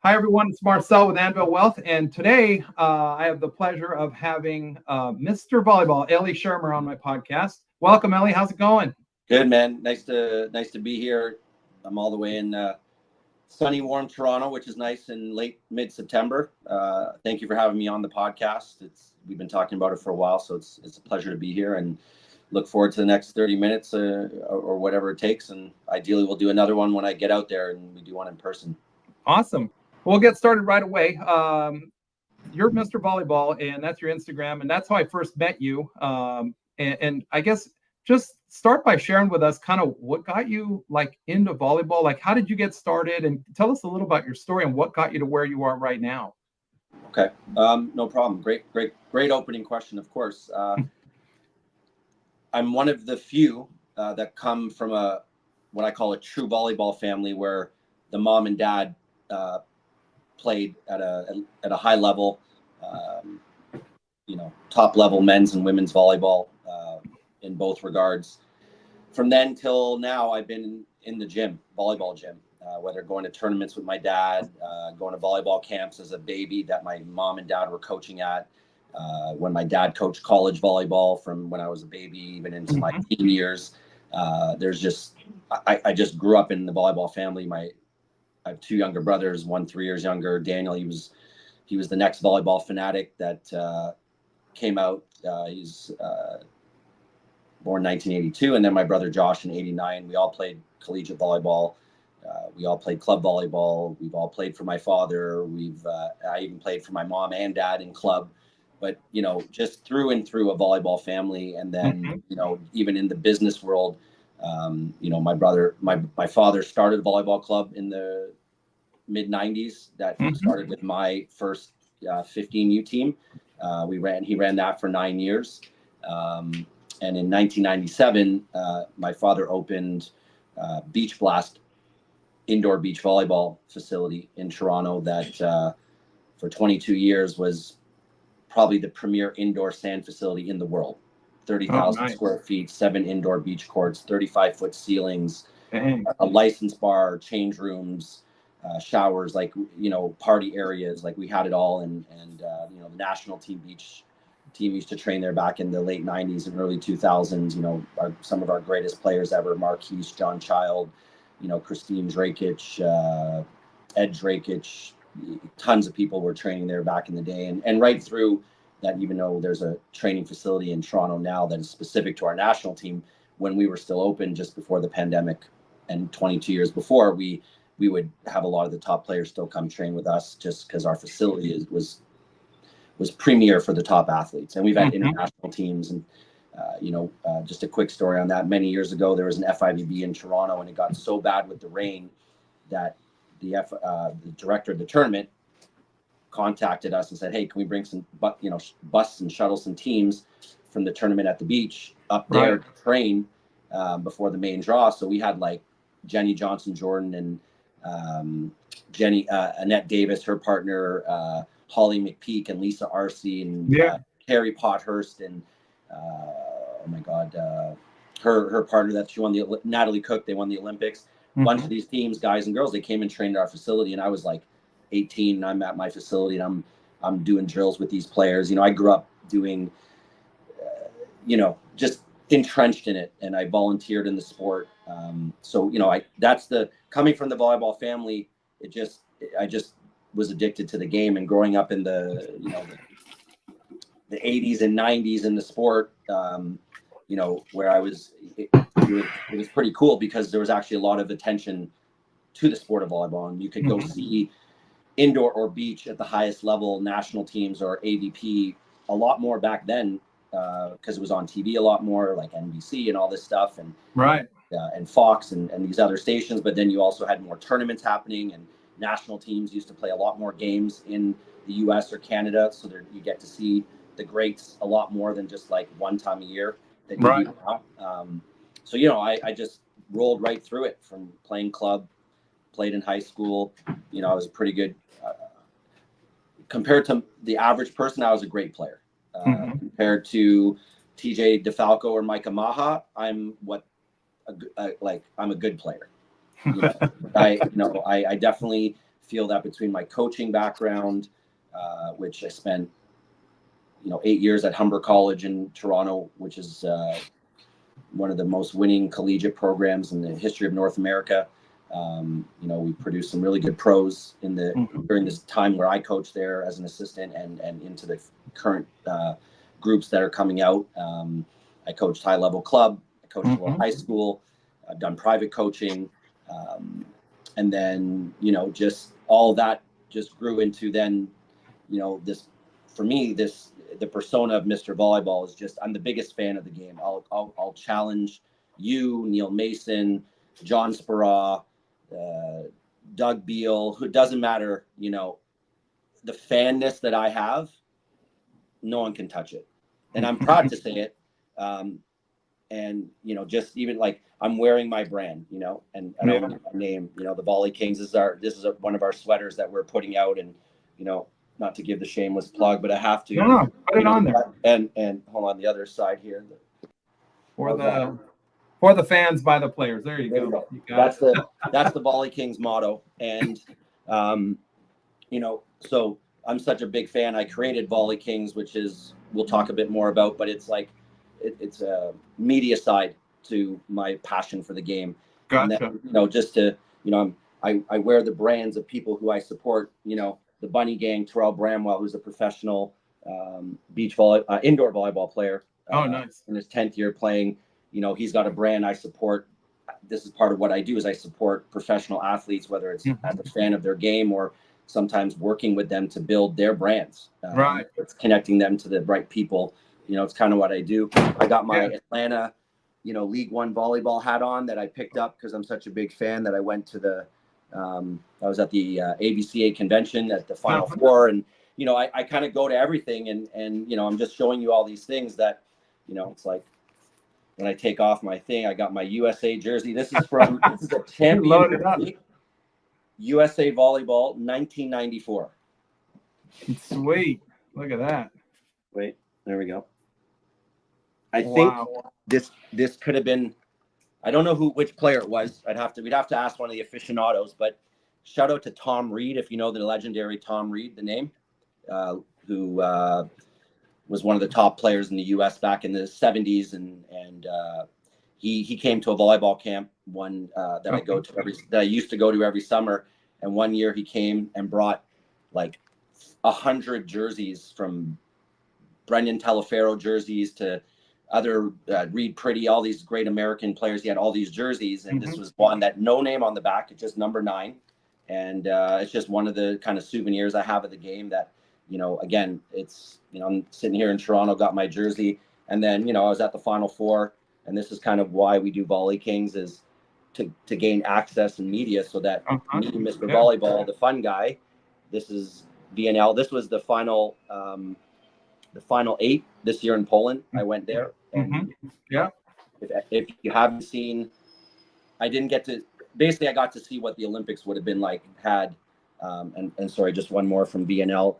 Hi, everyone. It's Marcel with Anvil Wealth, and today I have the pleasure of having Mr. Volleyball, Ellie Shermer, on my podcast. Welcome, Ellie. How's it going? Good, man. Nice to be here. I'm all the way in sunny, warm Toronto, which is nice in mid-September. Thank you for having me on the podcast. We've been talking about it for a while, so it's a pleasure to be here, and look forward to the next 30 minutes or whatever it takes. And ideally, we'll do another one when I get out there and we do one in person. Awesome. We'll get started right away. You're Mr. Volleyball, and that's your Instagram, and that's how I first met you. And I guess just start by sharing with us kind of what got you into volleyball. Like, how did you get started? And tell us a little about your story and what got you to where you are right now. Okay, no problem. Great opening question, of course. I'm one of the few that come from what I call a true volleyball family, where the mom and dad played at a high level, top level men's and women's volleyball in both regards. From then till now, I've been in the volleyball gym, whether going to tournaments with my dad, going to volleyball camps as a baby that my mom and dad were coaching at. When my dad coached college volleyball from when I was a baby, even into my teen years. I just grew up in the volleyball family. I have two younger brothers, one 3 years younger. Daniel, he was the next volleyball fanatic that came out. He's born 1982, and then my brother Josh in '89. We all played collegiate volleyball. We all played club volleyball. We've all played for my father. I even played for my mom and dad in club. But just through and through a volleyball family, and then even in the business world. My father started a volleyball club in the mid '90s that started with my first 15U team. He ran that for 9 years. And in 1997, my father opened Beach Blast indoor beach volleyball facility in Toronto that for 22 years was probably the premier indoor sand facility in the world. 30,000 square feet, 7 indoor beach courts, 35-foot ceilings, a license bar, change rooms, showers, party areas. We had it all. And the national team used to train there back in the late 90s and early 2000s. Some of our greatest players ever, Marquise, John Child, Christine Drakic, Ed Drakic, tons of people were training there back in the day. And right through that, even though there's a training facility in Toronto now that is specific to our national team, when we were still open just before the pandemic and 22 years before, we would have a lot of the top players still come train with us just because our facility was premier for the top athletes. And we've had international teams. And, just a quick story on that. Many years ago, there was an FIVB in Toronto, and it got so bad with the rain that the director of the tournament contacted us and said, "Hey, can we bring some, bus and shuttle some teams from the tournament at the beach up there to train before the main draw?" So we had Jenny Johnson-Jordan and Annette Davis, her partner, Holly McPeak and Lisa Arcee and Carrie Pothurst and her partner that she won Natalie Cook. They won the Olympics. A bunch of these teams, guys and girls, they came and trained at our facility, and I was 18 and I'm at my facility and I'm doing drills with these players. I grew up doing just entrenched in it, and I volunteered in the sport. That's coming from the volleyball family. I just was addicted to the game, and growing up in the 80s and 90s in the sport, where I was, it was pretty cool because there was actually a lot of attention to the sport of volleyball, and you could go see indoor or beach at the highest level national teams or AVP a lot more back then because it was on TV a lot more, like NBC and all this stuff, and and Fox and these other stations. But then you also had more tournaments happening, and national teams used to play a lot more games in the US or Canada, so you get to see the greats a lot more than just one time a year that you do now. I just rolled right through it from playing club, played in high school. I was a pretty good compared to the average person. I was a great player compared to TJ DeFalco or Micah Maha. I'm a good player. I definitely feel that between my coaching background, which I spent, 8 years at Humber College in Toronto, which is one of the most winning collegiate programs in the history of North America. We produced some really good pros during this time where I coached there as an assistant and into the current groups that are coming out. I coached high level club, I coached a little high school, I've done private coaching. And then, just all that just grew into then, this, for me, the persona of Mr. Volleyball is just, I'm the biggest fan of the game. I'll challenge you, Neil Mason, John Speraw, Doug Beal, who doesn't matter, the fanness that I have, no one can touch it. And I'm proud to say it. And, just even like I'm wearing my brand, and I don't know my name, the Volley Kings this is one of our sweaters that we're putting out, and, not to give the shameless plug, but I have to put it on there. And hold on the other side here. For the fans by the players. There you go. That's the Volley Kings motto. And, so I'm such a big fan. I created Volley Kings, which is, we'll talk a bit more about, but it's like, it's a media side to my passion for the game. Gotcha. And then, just to, I wear the brands of people who I support, the Bunny Gang, Terrell Bramwell, who's a professional indoor volleyball player. Nice. In his 10th year playing, he's got a brand I support. This is part of what I do is I support professional athletes, whether it's as a fan of their game or sometimes working with them to build their brands. Right. It's connecting them to the right people. It's kind of what I do. I got my Atlanta, League One volleyball hat on that I picked up because I'm such a big fan that I went to I was at the AVCA convention at the Final Four, and I kind of go to everything, and I'm just showing you all these things that it's like when I take off my thing, I got my USA jersey. This is a champion USA volleyball 1994. Sweet, look at that. Wait, there we go. I think this could have been, I don't know which player it was. We'd have to ask one of the aficionados, but shout out to Tom Reed, if you know the legendary Tom Reed, the name, who was one of the top players in the US back in the 70s. And he came to a volleyball camp that I used to go to every summer. And one year he came and brought like 100 jerseys, from Brendan Telefero jerseys to other Reed Pretty, all these great American players. He had all these jerseys, and this was one that no name on the back, it's just number 9. And it's just one of the kind of souvenirs I have of the game that, again, it's, I'm sitting here in Toronto, got my jersey, and then, I was at the Final Four, and this is kind of why we do Volley Kings, is to gain access and media, so that me, Mr. Volleyball, the fun guy, this is VNL. This was the final 8 this year in Poland. I went there, and if you haven't seen, I didn't get to. Basically, I got to see what the Olympics would have been like had. And sorry, just one more from VNL,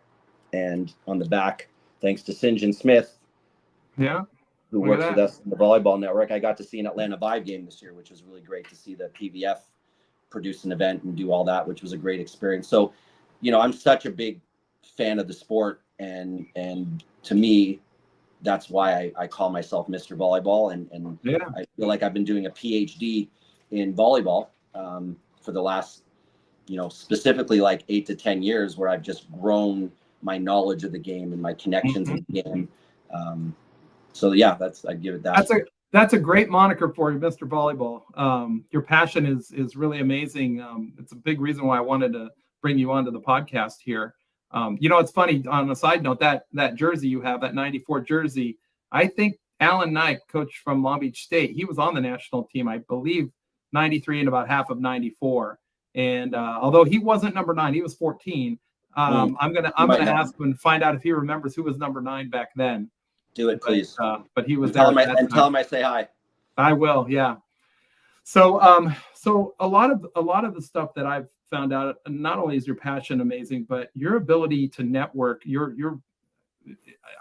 and on the back, thanks to St. John Smith, who works with us in the volleyball network. I got to see an Atlanta Vive game this year, which was really great to see the PVF produce an event and do all that, which was a great experience. So, I'm such a big fan of the sport, and to me, that's why I call myself Mr. Volleyball, and I feel like I've been doing a PhD in volleyball for the last, specifically like 8 to 10 years, where I've just grown my knowledge of the game and my connections in the game. So I'd give it that. That's a great moniker for you, Mr. Volleyball. Your passion is really amazing. It's a big reason why I wanted to bring you onto the podcast here. It's funny, on a side note, that jersey you have, that 94 jersey, I think Alan Knight, coach from Long Beach State, he was on the national team, I believe, 93 and about half of 94. And although he wasn't number 9, he was 14. I'm gonna ask him and find out if he remembers who was number 9 back then. Do it, please. But he was tell there. Tell him I say hi. I will. Yeah. So so a lot of the stuff that I've found out, not only is your passion amazing, but your ability to network.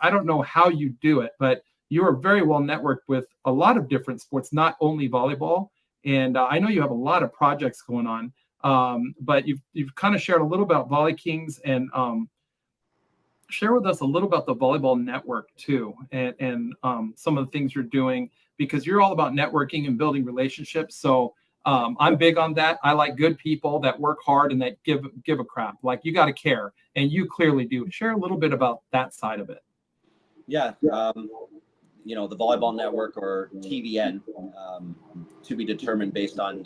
I don't know how you do it, but you are very well networked with a lot of different sports, not only volleyball. And I know you have a lot of projects going on. But you've kind of shared a little about Volley Kings, and share with us a little about the volleyball network too, and some of the things you're doing, because you're all about networking and building relationships. So I'm big on that. I like good people that work hard and that give a crap. Like, you got to care, and you clearly do. Share a little bit about that side of it. Yeah. The Volleyball Network, or TVN, to be determined based on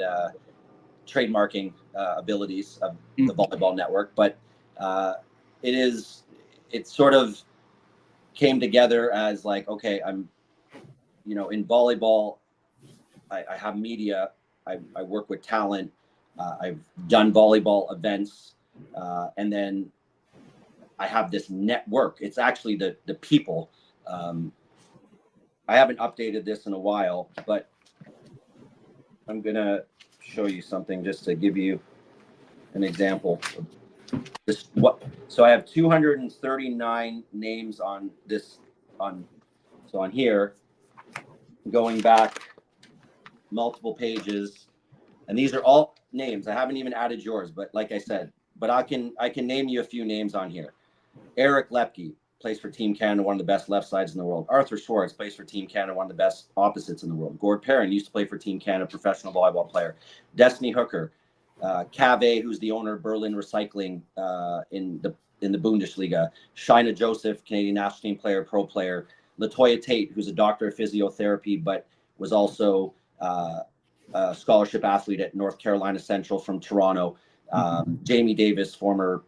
trademarking abilities of the Volleyball Network. But it sort of came together as like, okay, I'm, in volleyball, I have media, I work with talent, I've done volleyball events, and then I have this network. It's actually the people. I haven't updated this in a while, but I'm gonna show you something just to give you an example. So I have 239 names on this, on here, going back multiple pages, and these are all names. I haven't even added yours, but like I said, but I can name you a few names on here. Eric Lepke plays for Team Canada, one of the best left sides in the world. Arthur Schwartz plays for Team Canada, one of the best opposites in the world. Gord Perrin used to play for Team Canada, professional volleyball player. Destiny Hooker, Cave, who's the owner of Berlin Recycling in the Bundesliga. Shaina Joseph, Canadian national team player, pro player. Latoya Tate, who's a doctor of physiotherapy, but was also a scholarship athlete at North Carolina Central from Toronto. Jamie Davis, former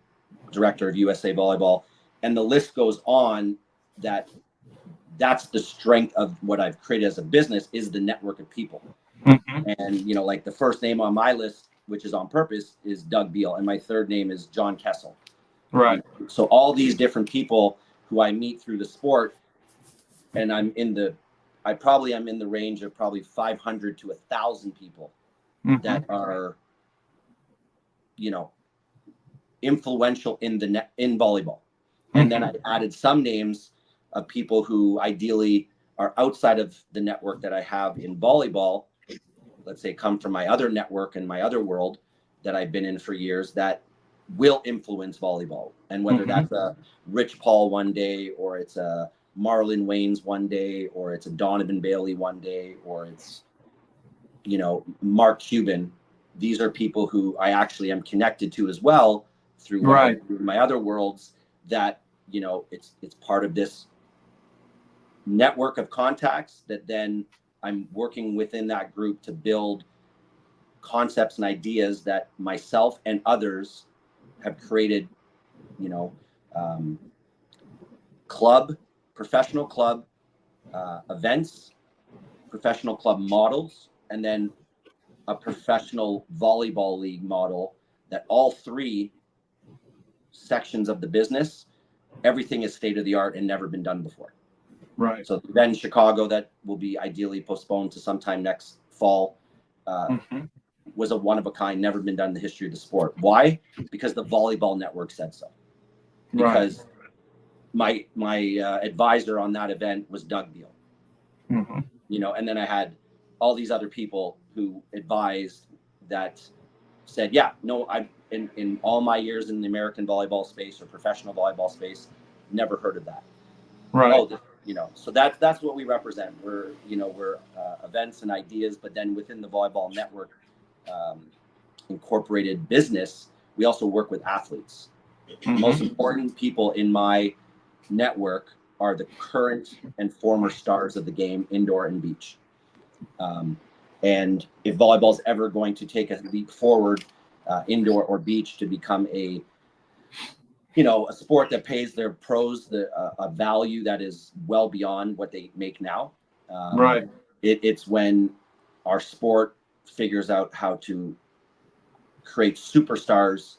director of USA Volleyball. And the list goes on. That's the strength of what I've created as a business, is the network of people. And, like the first name on my list, which is on purpose, is Doug Beal. And my third name is John Kessel. Right. So all these different people who I meet through the sport, and I'm in the range of probably 500 to 1,000 people that are, influential in volleyball. And then I added some names of people who ideally are outside of the network that I have in volleyball, let's say come from my other network and my other world that I've been in for years, that will influence volleyball. And whether that's a Rich Paul one day, or it's a Marlon Waynes one day, or it's a Donovan Bailey one day, or it's, Mark Cuban. These are people who I actually am connected to as well through my other worlds, that, it's part of this network of contacts that then I'm working within that group to build concepts and ideas that myself and others have created, professional club events, professional club models, and then a professional volleyball league model, that all three sections of the business, everything is state of the art and never been done before. Right. So the event in Chicago that will be ideally postponed to sometime next fall was a one of a kind, never been done in the history of the sport. Why? Because the Volleyball Network said so. Because my advisor on that event was Doug Beal. And then I had all these other people who advised, that said, yeah, no, I've in all my years in the American volleyball space or professional volleyball space, never heard of that. Right. Oh, so that's what we represent. We're events and ideas, but then within the Volleyball Network incorporated business, we also work with athletes. The most important people in my network are the current and former stars of the game, indoor and beach. And if volleyball is ever going to take a leap forward, indoor or beach, to become a sport that pays their pros a value that is well beyond what they make now. It's when our sport figures out how to create superstars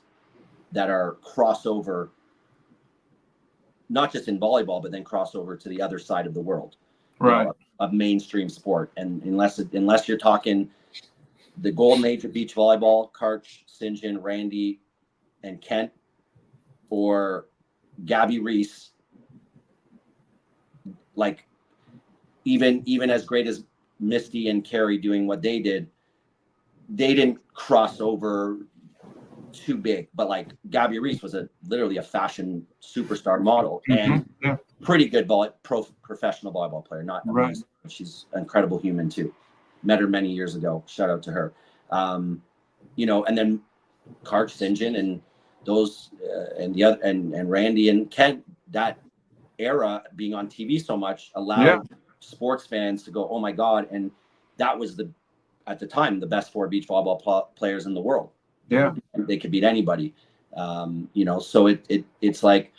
that are crossover, not just in volleyball, but then crossover to the other side of the world, of mainstream sport. And unless you're talking the golden age of beach volleyball, Karch, St. Randy, and Kent, or Gabby Reese, like even as great as Misty and Carrie doing what they didn't cross over too big, but like Gabby Reese was literally a fashion superstar model and pretty good professional volleyball player. Not amazing. She's an incredible human too. Met her many years ago. Shout out to her. You know, and then Karch St. John and those and the other and Randy and Kent, that era being on TV so much allowed sports fans to go, oh my God. And that was at the time, the best 4 beach volleyball players in the world. Yeah. They could beat anybody. You know, so it's like,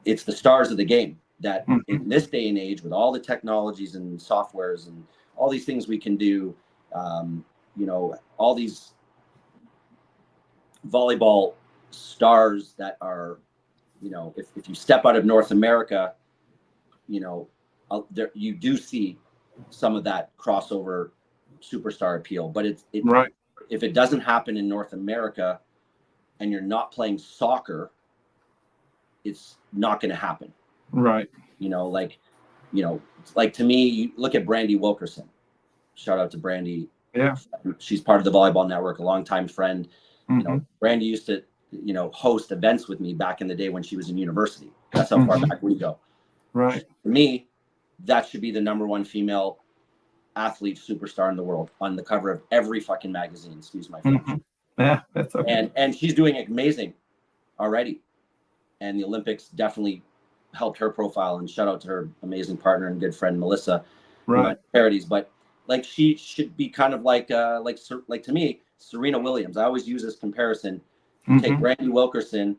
it's the stars of the game that in this day and age with all the technologies and softwares and all these things we can do, you know, all these volleyball stars that are, you know, if you step out of North America, you know, there you do see some of that crossover superstar appeal, but if it doesn't happen in North America and you're not playing soccer, it's not going to happen. Right. You know, like to me, you look at Brandy Wilkerson. Shout out to Brandy. Yeah. She's part of the Volleyball Network, a longtime friend. You know, Brandy used to, you know, host events with me back in the day when she was in university. That's how far back we go. Right. For me, that should be the #1 female athlete superstar in the world on the cover of every fucking magazine. Excuse my French. Yeah, that's okay. And she's doing amazing already. And the Olympics definitely helped her profile. And shout out to her amazing partner and good friend Melissa. Right. Parodies, but like she should be kind of like to me, Serena Williams. I always use this comparison. Take Brandy Wilkerson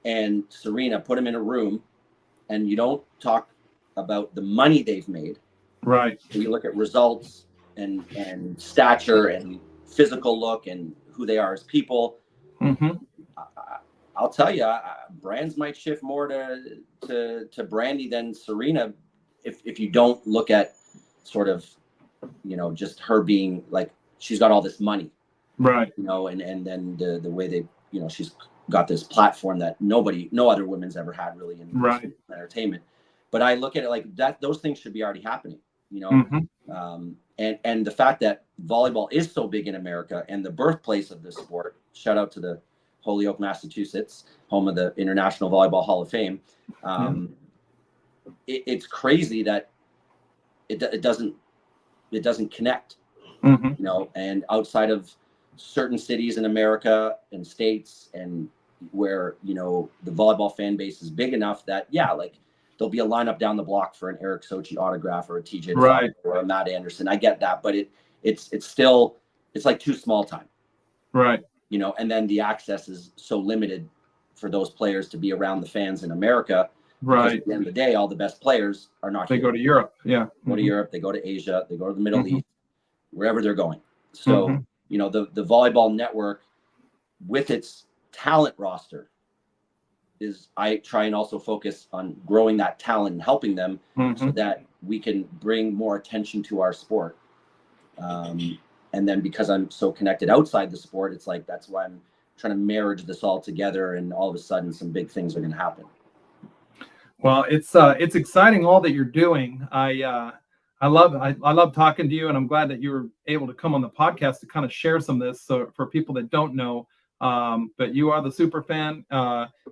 and Serena, put them in a room, and you don't talk about the money they've made. Right. You look at results and stature and physical look and who they are as people. I'll tell you, brands might shift more to Brandy than Serena if you don't look at sort of, you know, just her being like, she's got all this money. Right. You know, and then the way they, you know, she's got this platform that no other women's ever had really in entertainment. But I look at it like that, those things should be already happening, you know? And the fact that volleyball is so big in America and the birthplace of this sport, shout out to the Holyoke, Massachusetts, home of the International Volleyball Hall of Fame. It's crazy that it doesn't connect, you know, and outside of certain cities in America and states and where, you know, the volleyball fan base is big enough that, like there'll be a lineup down the block for an Eric Sochi autograph or a TJ or a Matt Anderson. I get that, but it's still, it's like too small time. Right. You know, and then the access is so limited for those players to be around the fans in America. Right. At the end of the day, all the best players are not They here. go to Europe. Yeah. Go to Europe, they go to Asia, they go to the Middle East, wherever they're going. So, you know, the volleyball network with its talent roster is, I try and also focus on growing that talent and helping them so that we can bring more attention to our sport. And then because I'm so connected outside the sport, it's like, that's why I'm trying to marriage this all together, and all of a sudden some big things are going to happen. Well, it's exciting all that you're doing. I love talking to you, and I'm glad that you were able to come on the podcast to kind of share some of this. So for people that don't know, but you are the super fan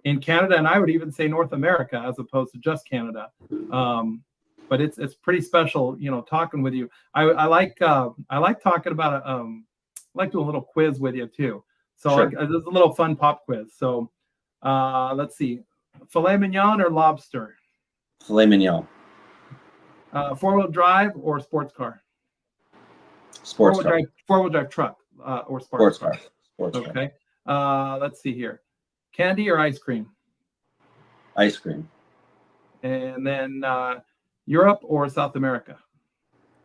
in Canada, and I would even say North America as opposed to just Canada. But it's pretty special, you know, talking with you. I like talking about I like doing a little quiz with you too. So there's a little fun pop quiz. So let's see, filet mignon or lobster? Filet mignon. 4-wheel drive or sports car? Sports car. Four-wheel drive truck or sports car. Sports okay. Car. Let's see here. Candy or ice cream? Ice cream. And then Europe or South America?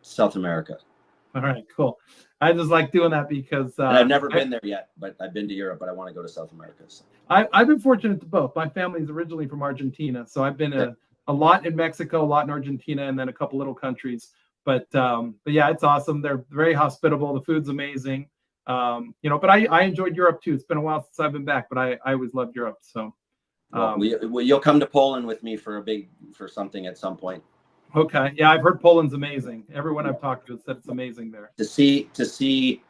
South America. All right, cool. I just like doing that because and I've never been there yet, but I've been to Europe, but I want to go to South America. So. I've been fortunate to both. My family is originally from Argentina, so I've been a lot in Mexico, a lot in Argentina, and then a couple little countries. But yeah, it's awesome. They're very hospitable. The food's amazing. You know, but I enjoyed Europe too. It's been a while since I've been back, but I always loved Europe. So you'll come to Poland with me for something at some point. Okay. Yeah, I've heard Poland's amazing. Everyone I've talked to has said it's amazing there. To see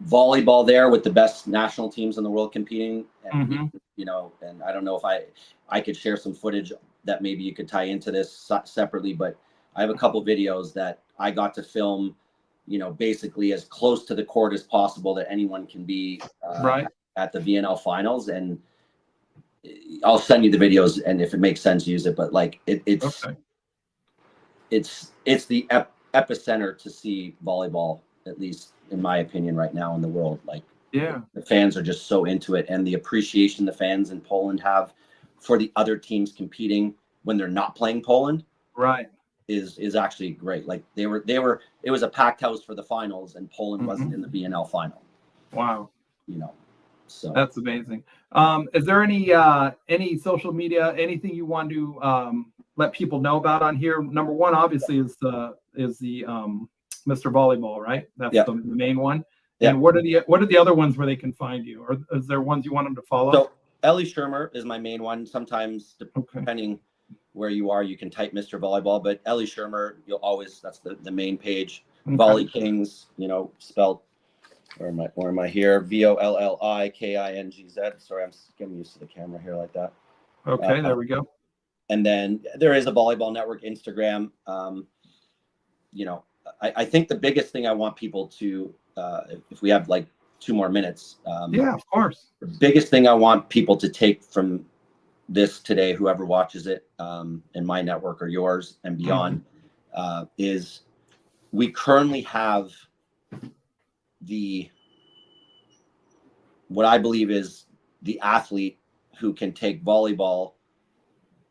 volleyball there with the best national teams in the world competing. And Mm-hmm. you know, and I don't know if I could share some footage that maybe you could tie into this separately, but I have a couple videos that I got to film, you know, basically as close to the court as possible that anyone can be Right. at the VNL finals. And I'll send you the videos, and if it makes sense, use it. But like it's Okay. it's the epicenter to see volleyball, at least in my opinion, right now in the world. Like, Yeah. the fans are just so into it, and the appreciation the fans in Poland have for the other teams competing when they're not playing Poland, Right. is actually great. Like they were it was a packed house for the finals, and Poland wasn't in the VNL final. Wow. You know, so That's amazing. Is there any social media, anything you want to let people know about on here? Number one, obviously, is the Mr. Volleyball, right? That's Yeah. the main one. Yeah. And what are the other ones where they can find you? Or is there ones you want them to follow? So Ellie Shermer is my main one. Sometimes, Okay. depending where you are, you can type Mr. Volleyball, but Ellie Shermer, that's the main page. Okay. Volley Kings, you know, spelled, where am I here? VOLLIKINGZ. Sorry, I'm getting used to the camera here like that. Okay, there we go. And then there is a Volleyball Network Instagram. You know, I think the biggest thing I want people to, if we have like 2 more minutes. Yeah, of course. The biggest thing I want people to take from this today, whoever watches it in my network or yours and beyond, is we currently have what I believe is the athlete who can take volleyball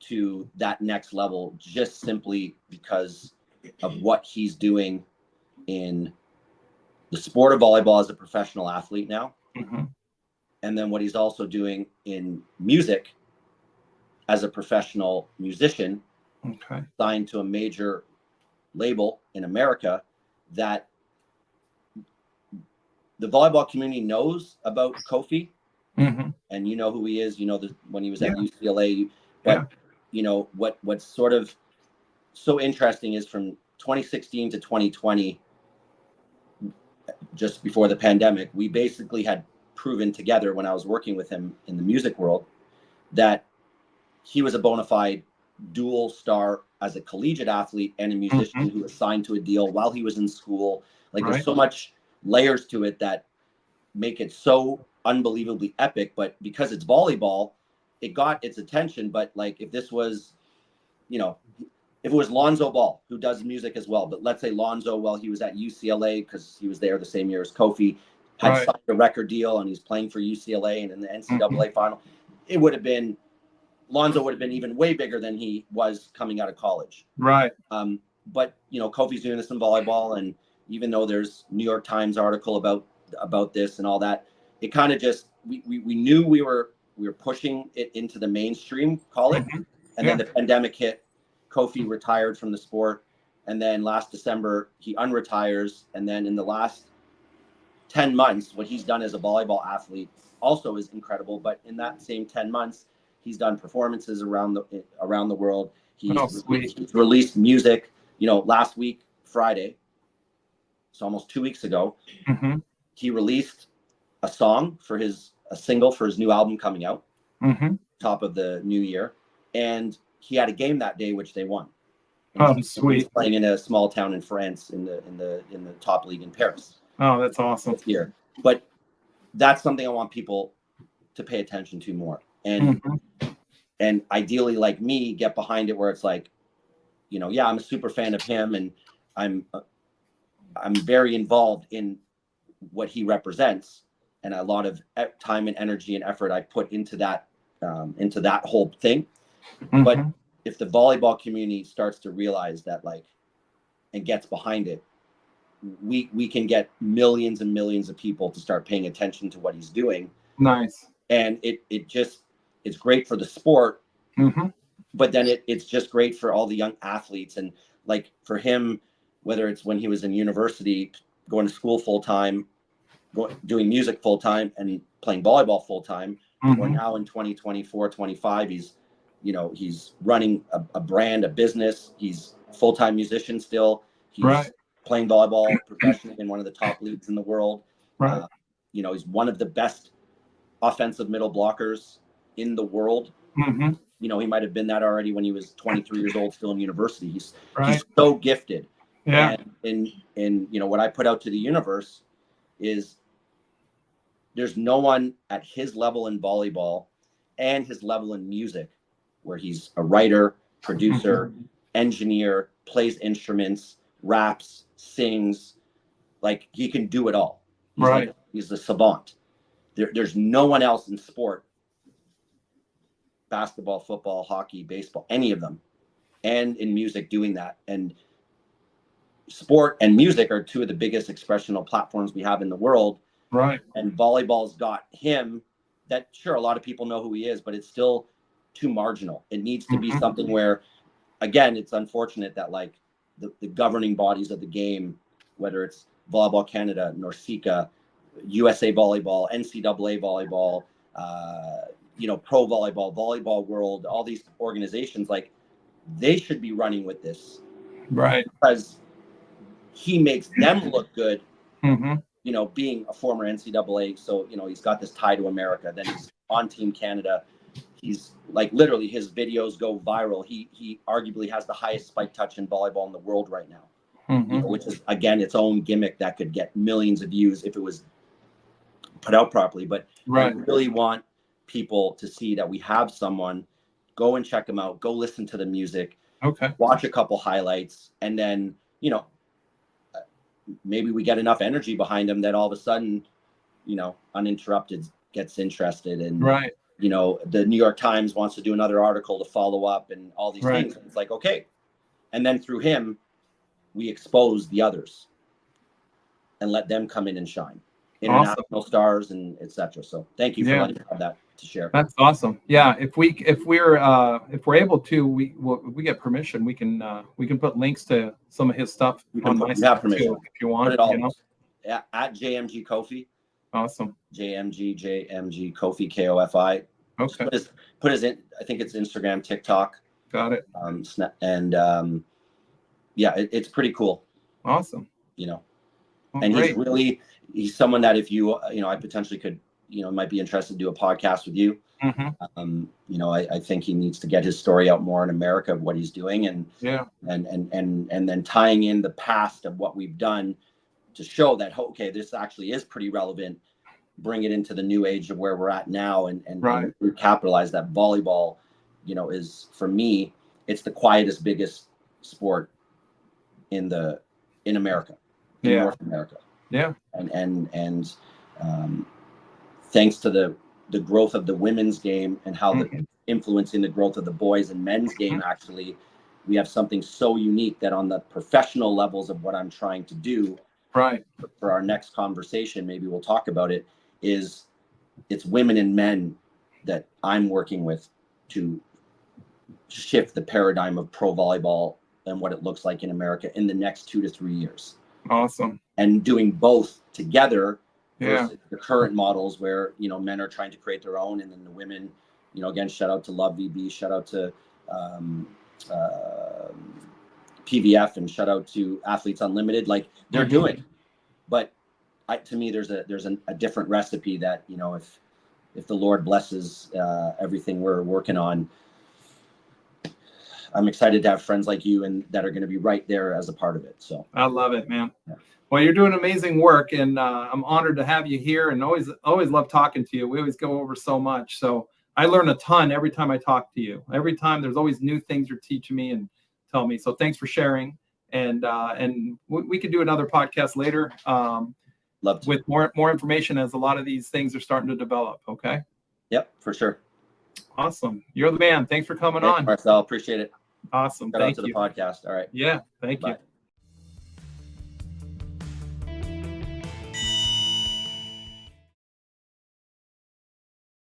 to that next level, just simply because of what he's doing in the sport of volleyball as a professional athlete now. Mm-hmm. And then what he's also doing in music as a professional musician, Okay. signed to a major label in America, that the volleyball community knows about Kofi. Mm-hmm. And you know who he is, you know, when he was at Yeah. UCLA, but you know, what's sort of so interesting is from 2016 to 2020, just before the pandemic, we basically had proven together, when I was working with him in the music world, that he was a bona fide dual star as a collegiate athlete and a musician who was signed to a deal while he was in school. Like, there's so much layers to it that make it so unbelievably epic. But because it's volleyball, it got its attention. But like, if this was, you know, if it was Lonzo Ball, who does music as well, but let's say Lonzo, while he was at UCLA, because he was there the same year as Kofi, had signed a record deal and he's playing for UCLA and in the NCAA final, it would have been, Lonzo would have been even way bigger than he was coming out of college. Right. But, you know, Kofi's doing this in volleyball, and even though there's New York Times article about this and all that, it kind of just, we knew we were pushing it into the mainstream, call it. And then the pandemic hit. Kofi retired from the sport, and then last December he unretires, and then in the last 10 months, what he's done as a volleyball athlete also is incredible. But in that same 10 months, he's done performances around the world. He's released music. You know, last week, Friday, so almost 2 weeks ago, he released a single for his new album coming out, top of the new year, and he had a game that day which they won. He's playing in a small town in France in the top league in Paris. Oh, that's awesome. Here, but that's something I want people to pay attention to more, and ideally, like me, get behind it where it's like, you know, yeah, I'm a super fan of him, and I'm very involved in what he represents, and a lot of time and energy and effort I put into that whole thing. But if the volleyball community starts to realize that, like, and gets behind it, we can get millions and millions of people to start paying attention to what he's doing. Nice. And it's great for the sport, but then it's just great for all the young athletes. And like, for him, whether it's when he was in university, going to school full time, doing music full time, and playing volleyball full time, or now in 2024, 25, he's running a brand, a business. He's a full-time musician still. He's playing volleyball professionally in one of the top leagues in the world. Right. You know, he's one of the best offensive middle blockers in the world. Mm-hmm. You know, he might have been that already when he was 23 years old, still in university. He's so gifted. Yeah. And you know, what I put out to the universe is there's no one at his level in volleyball and his level in music, where he's a writer, producer, engineer, plays instruments, raps, sings. Like, he can do it all. He's a savant. There's no one else in sport, basketball, football, hockey, baseball, any of them, and in music doing that. And sport and music are two of the biggest expressional platforms we have in the world. Right. And volleyball's got him that, sure, a lot of people know who he is, but it's still too marginal. It needs to be something where, again, it's unfortunate that like the governing bodies of the game, whether it's Volleyball Canada, NORCECA, USA Volleyball, NCAA Volleyball, you know, Pro Volleyball, Volleyball World, all these organizations, like, they should be running with this. Right. Because he makes them look good, Mm-hmm. you know, being a former NCAA. So, you know, he's got this tie to America. Then he's on Team Canada. He's like, literally, his videos go viral. He arguably has the highest spike touch in volleyball in the world right now, you know, which is, again, its own gimmick that could get millions of views if it was put out properly. But I really want people to see that we have someone. Go and check him out. Go listen to the music. Okay. Watch a couple highlights, and then, you know, maybe we get enough energy behind him that all of a sudden, you know, Uninterrupted gets interested, and you know, the New York Times wants to do another article to follow up, and all these things. It's like, okay, and then through him, we expose the others and let them come in and shine, international stars and etc. So thank you for letting me have that to share. That's awesome. Yeah, if we're able to, we get permission, we can put links to some of his stuff on my site too, if you want. Put it all, you know? At JMG Kofi. Awesome. JMG Kofi, KOFI. Okay. Put his in, I think it's Instagram, TikTok. Got it. And yeah, it's pretty cool. Awesome. You know, and he's someone that if you know, I potentially could, you know, might be interested to do a podcast with you. You know, I think he needs to get his story out more in America of what he's doing, and and then tying in the past of what we've done to show that, okay, this actually is pretty relevant. Bring it into the new age of where we're at now, and capitalize that volleyball, you know, is, for me, it's the quietest, biggest sport in America, in North America. Yeah. And thanks to the growth of the women's game and how the influencing the growth of the boys and men's game, actually, we have something so unique that on the professional levels of what I'm trying to do, for our next conversation, maybe we'll talk about it, is it's women and men that I'm working with to shift the paradigm of pro volleyball and what it looks like in America in the next 2 to 3 years. Awesome. And doing both together versus the current models where, you know, men are trying to create their own, and then the women, you know, again, shout out to Love VB, shout out to PVF, and shout out to Athletes Unlimited. Like, they're doing, but to me, there's a different recipe that, you know, if the Lord blesses everything we're working on, I'm excited to have friends like you and that are going to be right there as a part of it. So I love it, man. Yeah. Well, you're doing amazing work, and I'm honored to have you here, and always love talking to you. We always go over so much. So I learn a ton every time I talk to you. Every time there's always new things you're teaching me and tell me. So thanks for sharing. And we could do another podcast later. Love to. With more information, as a lot of these things are starting to develop. Okay. Yep, for sure. Awesome. You're the man. Thanks for coming on, Marcel. Appreciate it. Awesome. Shout out to the podcast. All right. Yeah. Thank you.